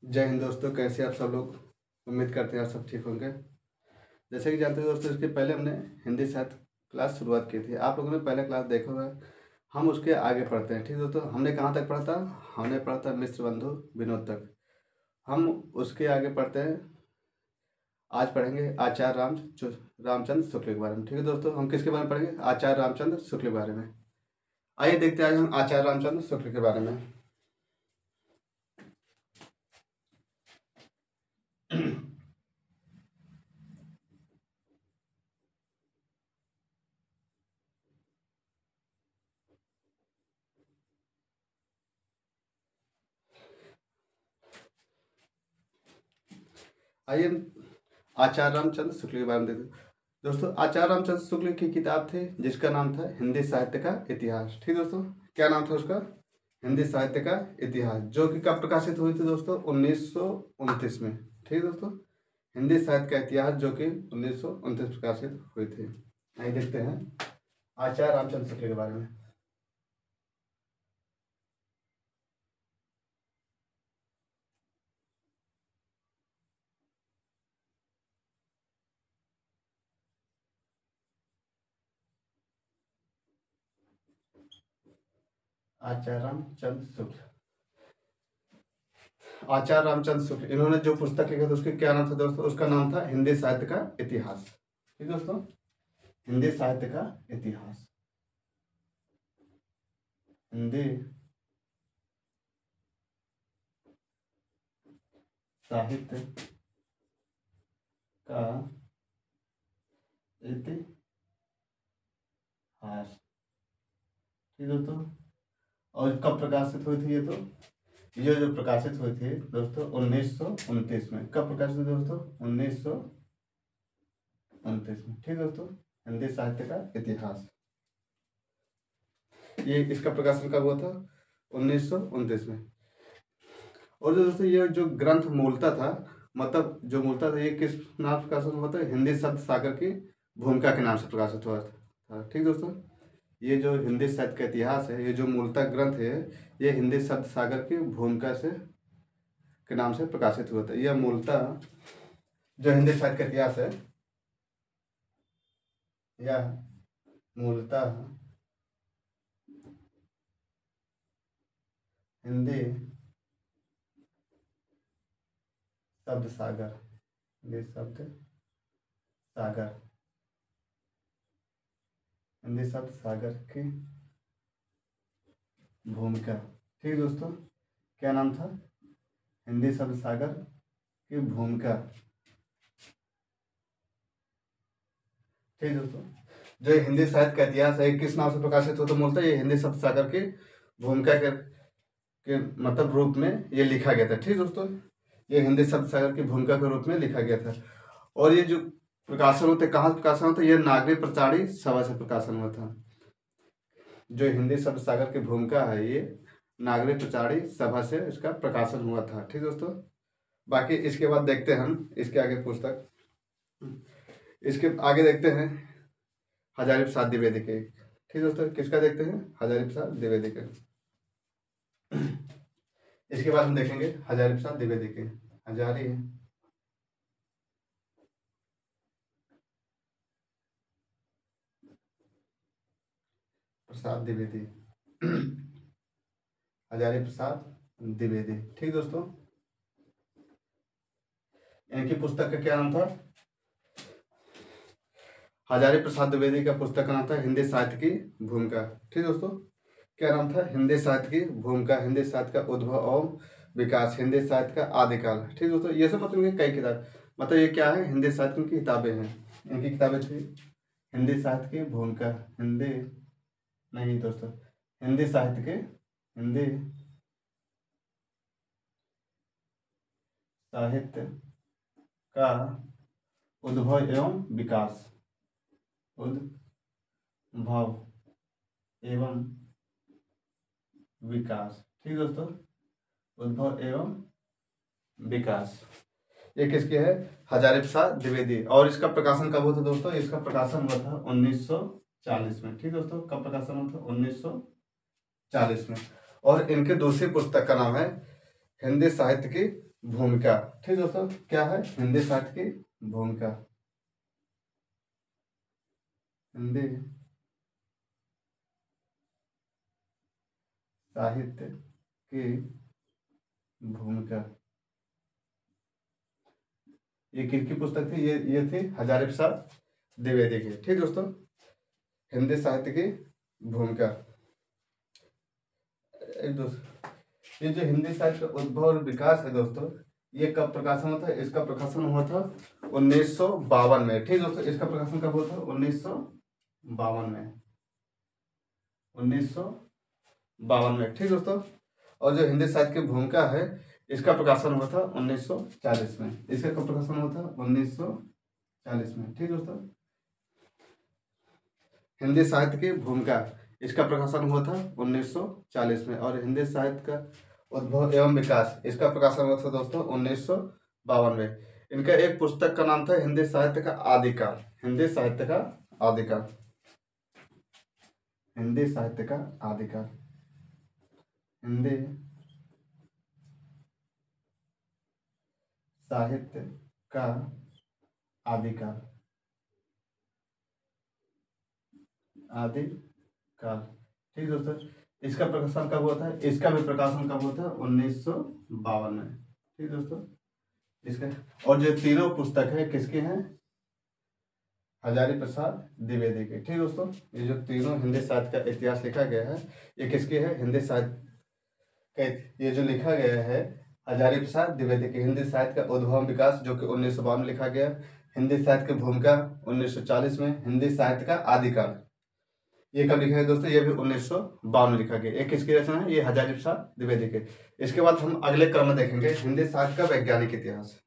जय हिंद दोस्तों, कैसे आप सब लोग। उम्मीद करते हैं आप सब ठीक होंगे। जैसे कि जानते हो दोस्तों, इसके पहले हमने हिंदी साहित्य क्लास शुरुआत की थी। आप लोगों ने पहला क्लास देखा हुआ है। हम उसके आगे पढ़ते हैं। ठीक दोस्तों, हमने कहाँ तक पढ़ा था? हमने पढ़ा था मिश्र बंधु विनोद तक। हम उसके आगे पढ़ते हैं। आज पढ़ेंगे आचार्य रामचंद्र शुक्ल के बारे में। ठीक है दोस्तों, हम किसके बारे में पढ़ेंगे? आचार्य रामचंद्र शुक्ल के बारे में। आइए देखते हैं आज हम आचार्य रामचंद्र शुक्ल के बारे में। आइए आचार्य रामचंद्र शुक्ल के बारे में देखते हैं। दोस्तों, आचार्य रामचंद्र शुक्ल की किताब थी जिसका नाम था हिंदी साहित्य का इतिहास। ठीक दोस्तों, क्या नाम था उसका? हिंदी साहित्य का इतिहास, जो कि कब प्रकाशित हुई थी दोस्तों? 1929 में। ठीक दोस्तों, हिंदी साहित्य का इतिहास जो कि 1929 प्रकाशित हुई थी। आइए देखते हैं आचार्य रामचंद्र शुक्ल के बारे में। आचार्य रामचंद्र शुक्ल, आचार्य रामचंद्र शुक्ल, इन्होंने जो पुस्तक लिखा था उसके क्या नाम था दोस्तों? उसका नाम था हिंदी साहित्य का इतिहास। ठीक दोस्तों, हिंदी साहित्य का इतिहास। हिंदी साहित्य का इतिहास। ठीक दोस्तों, और कब प्रकाशित हुई थी ये? तो ये जो प्रकाशित हुई थी दोस्तों 1929 में। कब प्रकाशित हुई दोस्तों? 1929 में। ठीक दोस्तों, हिंदी साहित्य का इतिहास, ये इसका प्रकाशन कब हुआ था? 1929 में। और जो दोस्तों ये जो ग्रंथ मूलता था, मतलब जो मूलता था, ये किस नाम से प्रकाशित हुआ था? हिंदी शब्द सागर की भूमिका के नाम से प्रकाशित हुआ था। ठीक दोस्तों, ये जो हिंदी साहित्य का इतिहास है, ये जो मूलतः ग्रंथ है, ये हिंदी शब्द सागर की भूमिका से के नाम से प्रकाशित हुआ था। यह मूलतः जो हिंदी साहित्य का इतिहास है, यह मूलतः हिंदी शब्द सागर, हिंदी शब्द सागर, हिंदी शब्द सागर की भूमिका। ठीक दोस्तों, क्या नाम था? हिंदी शब्द सागर की भूमिका। ठीक दोस्तों, जो हिंदी साहित्य का इतिहास है किस नाम से प्रकाशित होता? मूलतः ये हिंदी शब्द सागर की भूमिका के मतलब रूप में ये लिखा गया था। ठीक दोस्तों, ये हिंदी शब्द सागर की भूमिका के रूप में लिखा गया था। और ये जो प्रकाशन होते, कहाँ प्रकाशन होता? ये नागरिक प्रचारी सभा से प्रकाशन हुआ था। जो हिंदी शब्द सागर की भूमिका है, ये नागरिक प्रचारी सभा से इसका प्रकाशन हुआ था। ठीक दोस्तों, बाकी इसके बाद देखते हैं हम इसके आगे पुस्तक। इसके आगे देखते हैं हजारी प्रसाद द्विवेदी के। ठीक दोस्तों, किसका देखते हैं? हजारी प्रसाद द्विवेदी के। इसके बाद हम देखेंगे हजारी प्रसाद द्विवेदी के। हजारी प्रसाद द्विवेदी, हजारी प्रसाद द्विवेदी। ठीक दोस्तों, इनकी पुस्तक का क्या नाम था? हजारी प्रसाद द्विवेदी का पुस्तक का नाम था हिंदी साहित्य की भूमिका। ठीक दोस्तों, क्या नाम था? हिंदी साहित्य की भूमिका, हिंदी साहित्य का उद्भव और विकास, हिंदी साहित्य का आदिकाल। ठीक दोस्तों, ये सब मतलब इनकी कई किताब, मतलब ये क्या है? हिंदी साहित्य की किताबें हैं। इनकी किताबें थी हिंदी साहित्य की भूमिका, हिंदी नहीं दोस्तों, हिंदी साहित्य के, हिंदी साहित्य का उद्भव एवं विकास, उद्भव एवं विकास। ठीक दोस्तों, उद्भव एवं विकास, ये किसके है? हजारी प्रसाद द्विवेदी। और इसका प्रकाशन कब हुआ था दोस्तों? इसका प्रकाशन हुआ था 1940 में। ठीक दोस्तों, कब प्रकाशन हुआ था? 1940 में। और इनके दूसरी पुस्तक का नाम है हिंदी साहित्य की भूमिका। ठीक दोस्तों, क्या है? हिंदी साहित्य की भूमिका। हिंदी साहित्य की भूमिका। ये किसकी पुस्तक थी? ये थी हजारी प्रसाद द्विवेदी की। ठीक दोस्तों, हिंदी साहित्य की भूमिका। एक दोस्तों, ये जो हिंदी साहित्य का उद्भव और विकास है दोस्तों, ये कब प्रकाशन हुआ था? इसका प्रकाशन हुआ था 1952 में। ठीक दोस्तों, इसका प्रकाशन कब हुआ था? 1952 में। 1952 में। ठीक दोस्तों, और जो हिंदी साहित्य की भूमिका है, इसका प्रकाशन हुआ था 1940 में। इसका कब प्रकाशन हुआ था? 1940 में। ठीक दोस्तों, हिंदी साहित्य की भूमिका, इसका प्रकाशन हुआ था 1940 में। और हिंदी साहित्य का उद्भव एवं विकास, इसका प्रकाशन हुआ था दोस्तों 1952 में। इनका एक पुस्तक का नाम था हिंदी साहित्य का आदिकाल। हिंदी साहित्य का आदिकाल। हिंदी साहित्य का आदिकाल। हिंदी साहित्य का आदिकाल। आदिकाल। ठीक दोस्तों, इसका प्रकाशन कब हुआ था? इसका भी प्रकाशन कब हुआ था? 1952 में। ठीक दोस्तों, इसका और जो तीनों पुस्तक है किसके हैं? हजारी प्रसाद द्विवेदी के। ठीक दोस्तों, ये जो तीनों हिंदी साहित्य का इतिहास लिखा गया है, ये किसके है? हिंदी साहित्य का। ये जो लिखा गया है हजारी प्रसाद द्विवेदी के, हिंदी साहित्य का उद्भव विकास, जो कि 1952 में लिखा गया। हिंदी साहित्य की भूमिका 1940 में। हिंदी साहित्य का आदिकाल, ये कब लिखा है दोस्तों? ये भी 1952 में लिखा गया। ये किसकी रचना है? ये हजारी प्रसाद द्विवेदी के। इसके बाद हम अगले क्रम में देखेंगे हिंदी साहित्य का वैज्ञानिक इतिहास।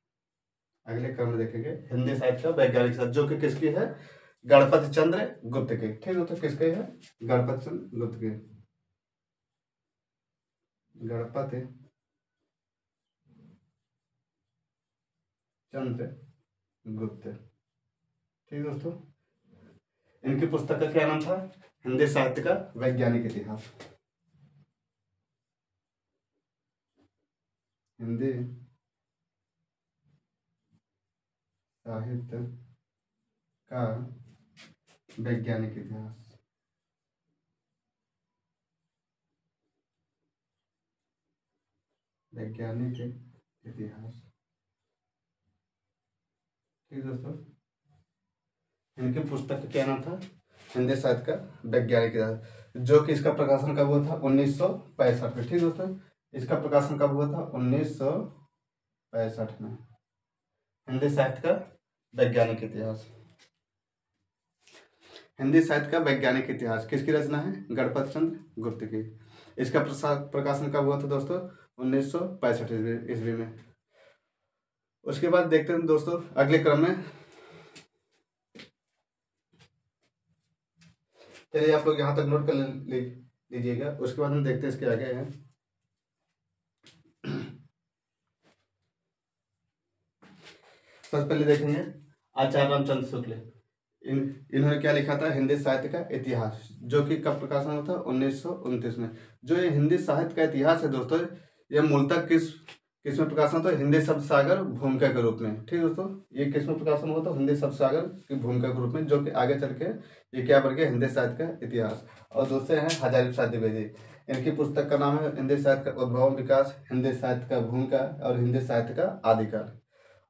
अगले क्रम में देखेंगे हिंदी साहित्य का वैज्ञानिक इतिहास, जो कि किसकी है? गणपति चंद्र गुप्त की। ठीक दोस्तों, किसके है? गणपति चंद्र गुप्त की। गणपति चंद्र गुप्त। ठीक दोस्तों, इनकी पुस्तक का क्या नाम था? हिंदी साहित्य का वैज्ञानिक इतिहास। हिंदी साहित्य का वैज्ञानिक इतिहास। वैज्ञानिक इतिहास। ठीक दोस्तों, इनकी पुस्तक का क्या नाम था? हिंदी साहित्य का वैज्ञानिक इतिहास, जो कि इसका प्रकाशन कब हुआ था? 1965 में। ठीक दोस्तों, इसका प्रकाशन कब हुआ था? 1965 में। हिंदी साहित्य का वैज्ञानिक इतिहास। हिंदी साहित्य का वैज्ञानिक इतिहास किसकी रचना है? गणपति चंद्र गुप्त की। इसका प्रकाशन कब हुआ था दोस्तों? 1965 ईस्वी में। उसके बाद देखते हैं दोस्तों अगले क्रम में। चलिए आप लोग यहाँ तक नोट कर लीजिएगा। उसके बाद हम देखते हैं इसके आगे हैं। सबसे पहले देखेंगे आचार्य रामचंद्र शुक्ल। इन्होंने क्या लिखा था? हिंदी साहित्य का इतिहास, जो कि कब प्रकाशन हुआ था? 1929 में। जो ये हिंदी साहित्य का इतिहास है दोस्तों, ये मूलतः किस में प्रकाशन होता है? हिंदी शब्द सागर भूमिका के रूप में। ठीक दोस्तों, ये किस में प्रकाशन हुआ था? हिंदी शब्द सागर की भूमिका के रूप में, जो कि आगे चल के ये क्या बन गया? हिंदी साहित्य का इतिहास। और दूसरे हैं हजारी प्रसाद द्विवेदी। इनकी पुस्तक का नाम है हिंदी साहित्य का उद्भव विकास, हिंदी साहित्य का भूमिका और हिंदी साहित्य का आदिकाल।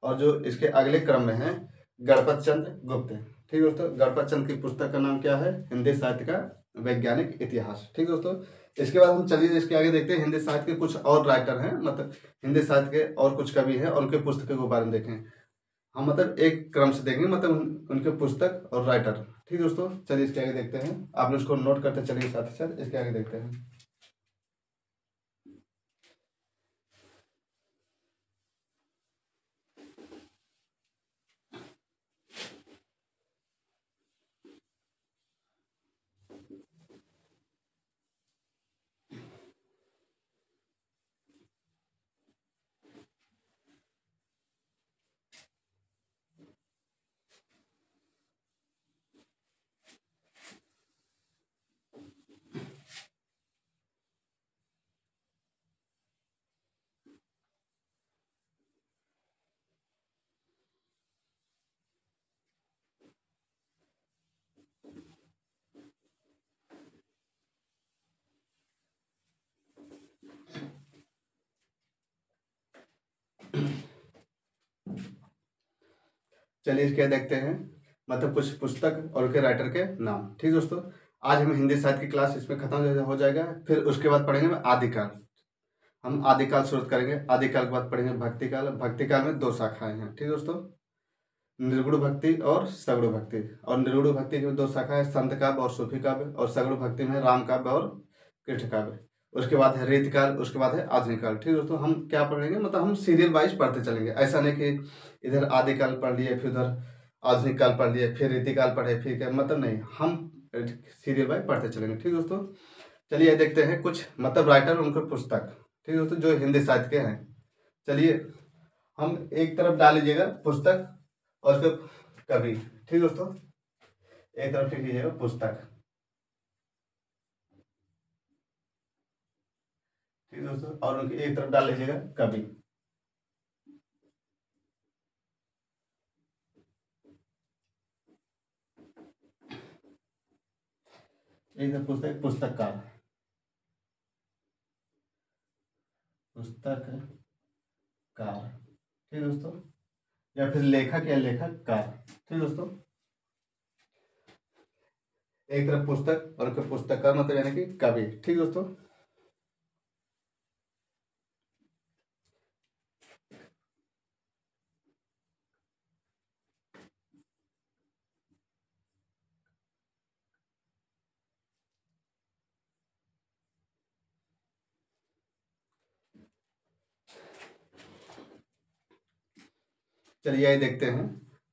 और जो इसके अगले क्रम में है गणपत चंद्र गुप्त। ठीक दोस्तों, गणपत चंद्र की पुस्तक का नाम क्या है? हिंदी साहित्य का वैज्ञानिक इतिहास। ठीक दोस्तों, इसके बाद हम चलिए इसके आगे देखते हैं हिंदी साहित्य के कुछ और राइटर हैं, मतलब हिंदी साहित्य के और कुछ कवि हैं और उनके पुस्तकों के बारे में देखें। हम मतलब एक क्रम से देखेंगे, मतलब उनके पुस्तक और राइटर। ठीक दोस्तों, चलिए इसके आगे देखते हैं। आप लोग इसको नोट करते चलिए, साथ ही साथ इसके आगे देखते हैं। चलिए इसके देखते हैं मतलब कुछ पुस्तक और उनके राइटर के नाम। ठीक दोस्तों, आज हम हिंदी साहित्य की क्लास इसमें खत्म हो जाएगा। फिर उसके बाद पढ़ेंगे आदिकाल। हम आदिकाल शुरू करेंगे। आदिकाल के बाद पढ़ेंगे भक्तिकाल। भक्तिकाल में 2 शाखाएं हैं। ठीक दोस्तों, निर्गुण भक्ति और सगुण भक्ति। और निर्गुण भक्ति की 2 शाखाएं, संत काव्य और सूफी काव्य। और सगुण भक्ति में राम काव्य और कृष्ण काव्य। उसके बाद है रीतिकाल, उसके बाद है आधुनिक काल। ठीक दोस्तों, हम क्या पढ़ेंगे मतलब हम सीरियल वाइज पढ़ते चलेंगे। ऐसा नहीं कि इधर आदिकाल पढ़ लिए फिर उधर आधुनिक काल पढ़ लिए फिर रीतिकाल पढ़े फिर क्या, मतलब नहीं, हम सीरियल वाइज पढ़ते चलेंगे। ठीक दोस्तों, चलिए देखते हैं कुछ मतलब राइटर उनके पुस्तक। ठीक दोस्तों, जो हिंदी साहित्य के हैं। चलिए हम एक तरफ डाल लीजिएगा पुस्तक और फिर कवि। ठीक दोस्तों, एक तरफ लिख लीजिएगा पुस्तक। ठीक दोस्तों, और उनकी एक तरफ डाल लीजिएगा कवि। एक तरफ पुस्तक, पुस्तककार, पुस्तककार। ठीक दोस्तों, या फिर लेखक या लेखककार। ठीक दोस्तों, एक तरफ पुस्तक और फिर पुस्तककार मतलब यानी कि कवि। ठीक दोस्तों, चलिए यही देखते हैं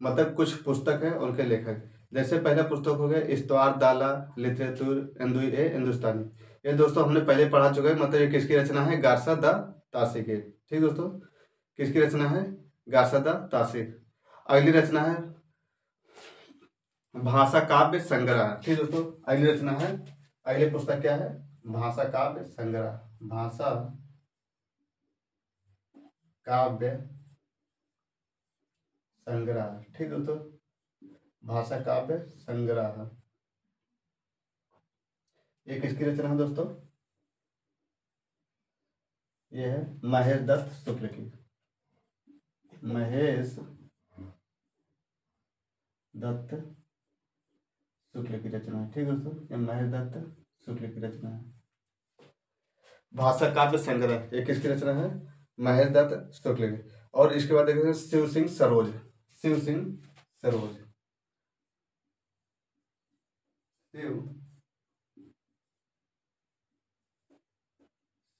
मतलब कुछ पुस्तक है उनके लेखक। जैसे पहला पुस्तक हो गया इस्तवार दाला लिटरेचर हिंदुस्तानी। ये दोस्तों हमने पहले पढ़ा चुका है। मतलब ये किसकी रचना है? गारसा द तासी की। ठीक दोस्तों, किसकी रचना है? गारसा द तासी। अगली रचना है भाषा काव्य संग्रह। ठीक दोस्तों, अगली रचना है, अगली पुस्तक क्या है? भाषा काव्य संग्रह। भाषा काव्य संग्रह। ठीक दोस्तों, भाषा काव्य संग्रह। ये किसकी रचना है दोस्तों? ये है महेश दत्त शुक्ल की। महेश दत्त शुक्ल की रचना है। ठीक दोस्तों, ये महेश दत्त शुक्ल की रचना है। भाषा काव्य संग्रह ये किसकी रचना है? महेश दत्त शुक्ल की। और इसके बाद देखते हैं शिव सिंह सरोज। शिव सिंह सरोज। शिव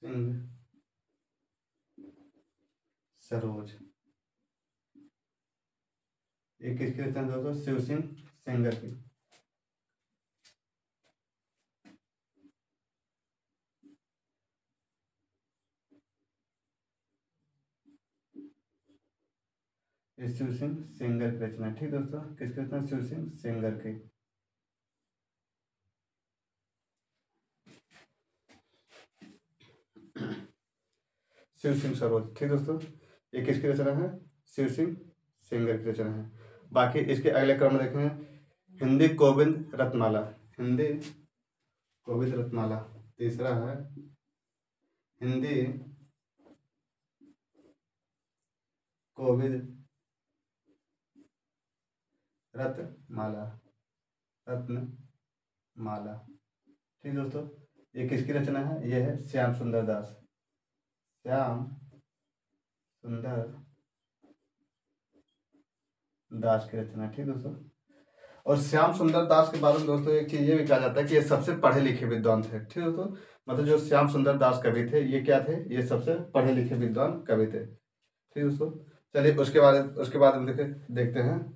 सिंह सरोज ये किसकी रचना है दोस्तों? शिव सिंह सेंगर की। ये शिव सिंह सेंगर की रचना है। ठीक दोस्तों, किसकी रचना? शिव सिंह सेंगर की। शिव सिंह सरोज। ठीक दोस्तों, ये किसकी रचना है? शिव सिंह सेंगर की रचना है। बाकी इसके अगले क्रम में देखें हिंदी गोविंद रत्नमाला। हिंदी गोविंद रत्नमाला। तीसरा है हिंदी गोविंद रत्नमाला। रत्नमाला। ठीक दोस्तों, ये किसकी रचना है? ये है श्याम सुंदर दास। श्याम सुंदर दास की रचना। ठीक दोस्तों, और श्याम सुंदर दास के बारे में दोस्तों एक चीज ये भी कहा जाता है कि ये सबसे पढ़े लिखे विद्वान थे। ठीक दोस्तों, मतलब जो श्याम सुंदर दास कवि थे ये क्या थे? ये सबसे पढ़े लिखे विद्वान कवि थे। ठीक दोस्तों, चलिए उसके बाद हम देखते हैं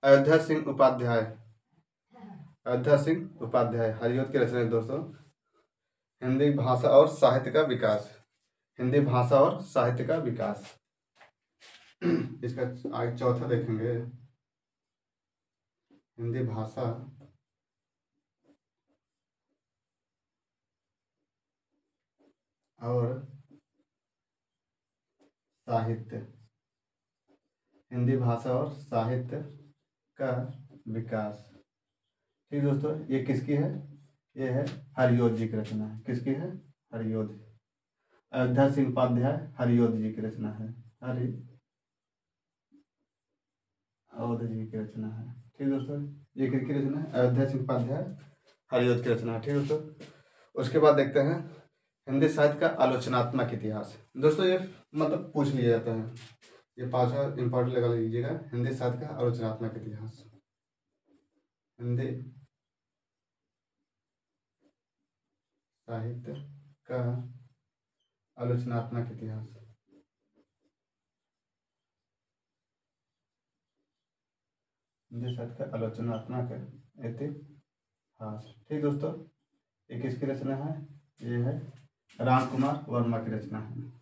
अयोध्या सिंह उपाध्याय। अयोध्या सिंह उपाध्याय हरियोत की रचना है दोस्तों। हिंदी भाषा और साहित्य का विकास। हिंदी भाषा और साहित्य का विकास। इसका आगे चौथा देखेंगे हिंदी भाषा और साहित्य। हिंदी भाषा और साहित्य का विकास। ठीक दोस्तों, ये किसकी है? ये है हरियोध जी की रचना है। किसकी है? हरियोध। अयोध्या सिंह उपाध्याय हरियोध जी की रचना है। अवध जी की रचना है। ठीक दोस्तों, ये किसकी रचना है? अयोध्या सिंह उपाध्याय हरिऔध की रचना है। ठीक दोस्तों, उसके बाद देखते हैं हिंदी साहित्य का आलोचनात्मक इतिहास। दोस्तों ये मतलब पूछ लिया जाता है, ये पांचवा इंपॉर्टेंट लगा लीजिएगा, हिंदी साहित्य का आलोचनात्मक इतिहास। हिंदी साहित्य का आलोचनात्मक इतिहास। हिंदी साहित्य का आलोचनात्मक इतिहास। ठीक दोस्तों, ये किसकी रचना है? ये है राम कुमार वर्मा की रचना है।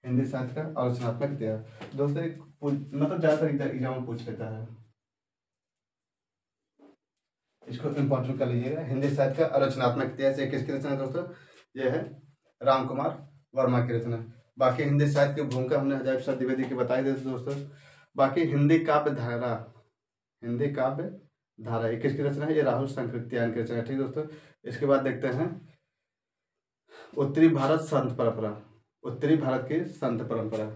हिंदी साहित्य का आलोचनात्मक इतिहास। दोस्तों एक मतलब ज्यादातर एग्जाम में पूछ लेता है, इसको इम्पोर्टेंट कर लीजिएगा। हिंदी साहित्य का आलोचनात्मक इतिहास ये किसकी रचना है दोस्तों? ये है राम कुमार वर्मा की रचना। बाकी हिंदी साहित्य की भूमिका हमने हजारी प्रसाद द्विवेदी की बताई दी दोस्तों। बाकी हिंदी काव्य धारा, हिंदी काव्य धारा ये किसकी रचना है? ये राहुल संकृत्यायन की रचना है। ठीक दोस्तों, इसके बाद देखते हैं उत्तरी भारत संत परंपरा। उत्तरी भारत की संत परंपरा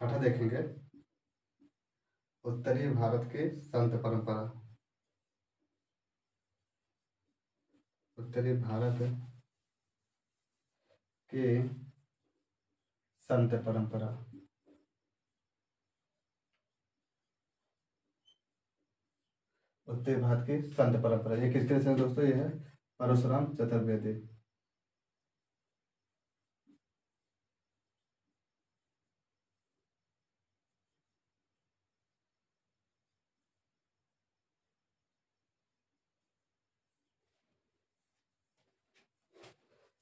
छठा देखेंगे, उत्तरी भारत की संत परंपरा। उत्तरी भारत की संत परंपरा। उत्तरी भारत की संत परंपरा ये किसके रचना है दोस्तों? ये है परशुराम चतुर्वेदी।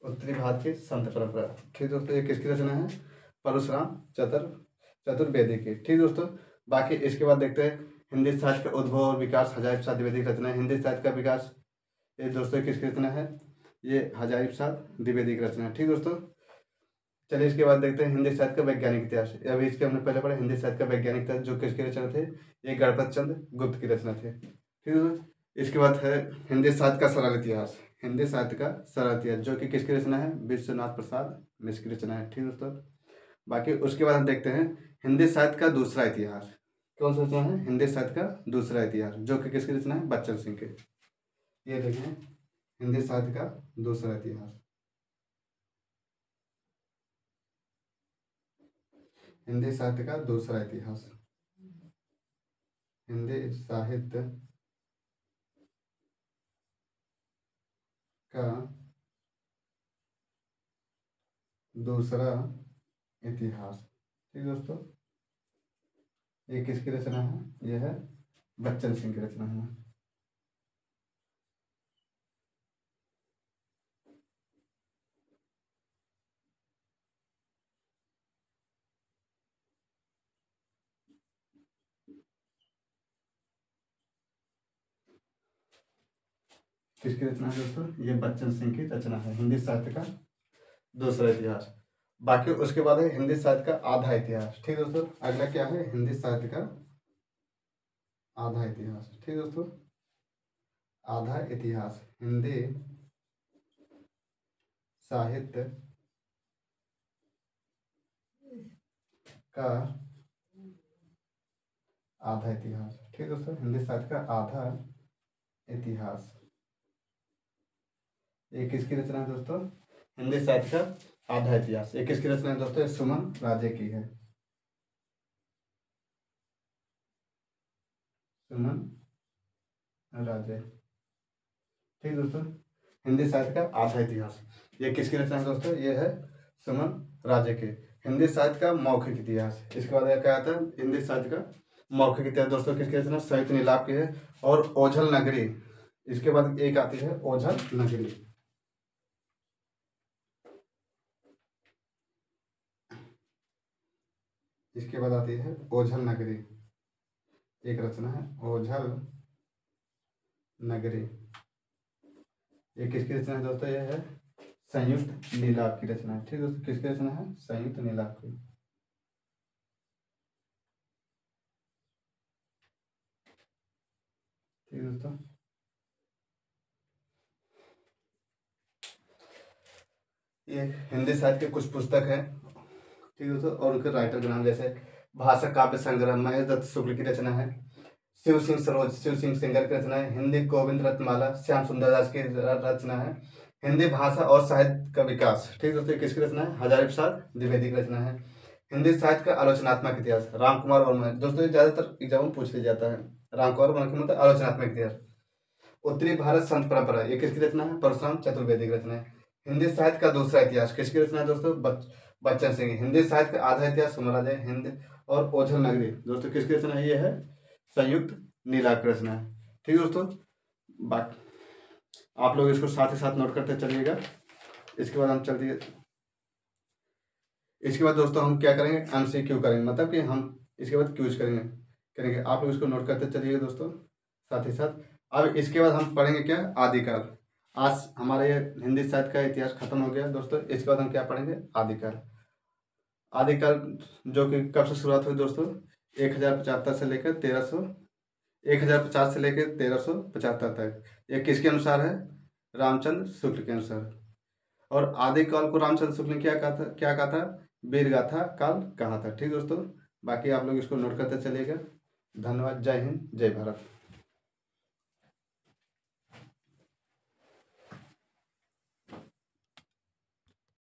उत्तरी भारत की संत परंपरा। ठीक दोस्तों, ये किसकी रचना है? परशुराम चतुर्वेदी की। ठीक दोस्तों, बाकी इसके बाद देखते हैं हिंदी साहित्य का उद्भव और विकास हजारी प्रसाद द्विवेदी की रचना है। हिंदी साहित्य का विकास ये दोस्तों किसकी रचना है? ये हजारी प्रसाद द्विवेदी की रचना है। ठीक दोस्तों, चलिए इसके बाद देखते हैं हिंदी साहित्य का वैज्ञानिक इतिहास। अभी इसके हमने पहले पढ़ा हिंदी साहित्य का वैज्ञानिक इतिहास, जो किसकी रचना थे? ये गणपत चंद्र गुप्त की रचना थे। ठीक है, इसके बाद है हिंदी साहित्य का सरल इतिहास। हिंदी साहित्य का सरल इतिहास जो कि किसकी रचना है? विश्वनाथ प्रसाद मिश्र की रचना है। ठीक दोस्तों, बाकी उसके बाद हम देखते हैं हिंदी साहित्य का दूसरा इतिहास। कौन सा रचना है? हिंदी साहित्य का दूसरा इतिहास जो कि किसकी रचना है? बच्चन सिंह के। ये देखें हिंदी साहित्य का दूसरा इतिहास। हिंदी साहित्य का दूसरा इतिहास। हिंदी साहित्य का दूसरा इतिहास। ठीक दोस्तों, ये किसकी रचना है? यह है बच्चन सिंह की रचना है। किसकी रचना है दोस्तों? ये बच्चन सिंह की रचना है, हिंदी साहित्य का दूसरा इतिहास। बाकी उसके बाद है हिंदी साहित्य का आधा इतिहास। ठीक दोस्तों, अगला क्या है? हिंदी साहित्य का आधा इतिहास। ठीक दोस्तों, आधा इतिहास हिंदी साहित्य का आधा इतिहास। ठीक दोस्तों, हिंदी साहित्य का आधा इतिहास ये किसकी रचना है दोस्तों? हिंदी साहित्य का आधा इतिहास ये किसकी रचना है दोस्तों? ये सुमन राजे की है। सुमन राजे। ठीक दोस्तों, हिंदी साहित्य का आधा इतिहास ये किसकी रचना है दोस्तों? ये है सुमन राजे के। हिंदी साहित्य का मौखिक इतिहास, इसके बाद क्या आता है? हिंदी साहित्य का मौखिक इतिहास दोस्तों किसकी रचना? सहित नीलाप की है। और ओझल नगरी, इसके बाद एक आती है ओझल नगरी। इसके बाद आती है ओझल नगरी, एक रचना है ओझल नगरी। ये किसकी रचना है दोस्तों? ये है संयुक्त नीलाभ की रचना है। ठीक दोस्तों, किसकी रचना है? संयुक्त नीलाभ की। ठीक दोस्तों, ये हिंदी साहित्य के कुछ पुस्तक हैं, ठीक है दोस्तों, और उनके राइटर के नाम जैसे भाषा काव्य संग्रह महेश दत्त शुक्ल की रचना है, शिव सिंह सरोज शिव सिंह सेंगर की रचना है, हिंदी गोविंद रत्नमाला श्याम सुंदर दास की रचना है, हिंदी भाषा और साहित्य का विकास, ठीक दोस्तों, किसकी रचना है, हजारी प्रसाद द्विवेदी की रचना है। हिंदी साहित्य का आलोचनात्मक इतिहास राम कुमार वर्मा, दोस्तों ये ज्यादातर एग्जाम में पूछ लिया जाता है। राम कुमार वर्मा की मतलब आलोचनात्मक इतिहास। उत्तरी भारत संत परंपरा, ये किसकी रचना है, परशुराम चतुर्वेदी की रचना है। हिंदी साहित्य का दूसरा इतिहास, किसकी रचना है दोस्तों, बच्चन सिंह। हिंदी साहित्य का आधा इतिहास सुमराजय हिंद और ओझल नगरी, दोस्तों किसकी रचना है, ये है संयुक्त नीला की रचना है। ठीक है दोस्तों, बाकी आप लोग इसको साथ ही साथ नोट करते चलिएगा। इसके बाद हम चलते, इसके बाद दोस्तों हम क्या करेंगे, MCQ करेंगे, मतलब कि हम इसके बाद क्यूज करेंगे। आप लोग इसको नोट करते चलिएगा दोस्तों साथ ही साथ। अब इसके बाद हम पढ़ेंगे क्या, आदिकाल। आज हमारा ये हिंदी साहित्य का इतिहास खत्म हो गया दोस्तों। इसके बाद हम क्या पढ़ेंगे, आदिकाल। आदिकाल जो कि कब से शुरुआत हुई दोस्तों, 1075 से लेकर 1050 से लेकर 1375 तक। ये किसके अनुसार है, रामचंद्र शुक्ल के अनुसार। और आदिकाल को रामचंद्र शुक्ल ने क्या कहा था, वीर गाथा काल कहा था। ठीक दोस्तों, बाकी आप लोग इसको नोट करते चलिएगा। धन्यवाद, जय हिंद, जय भारत।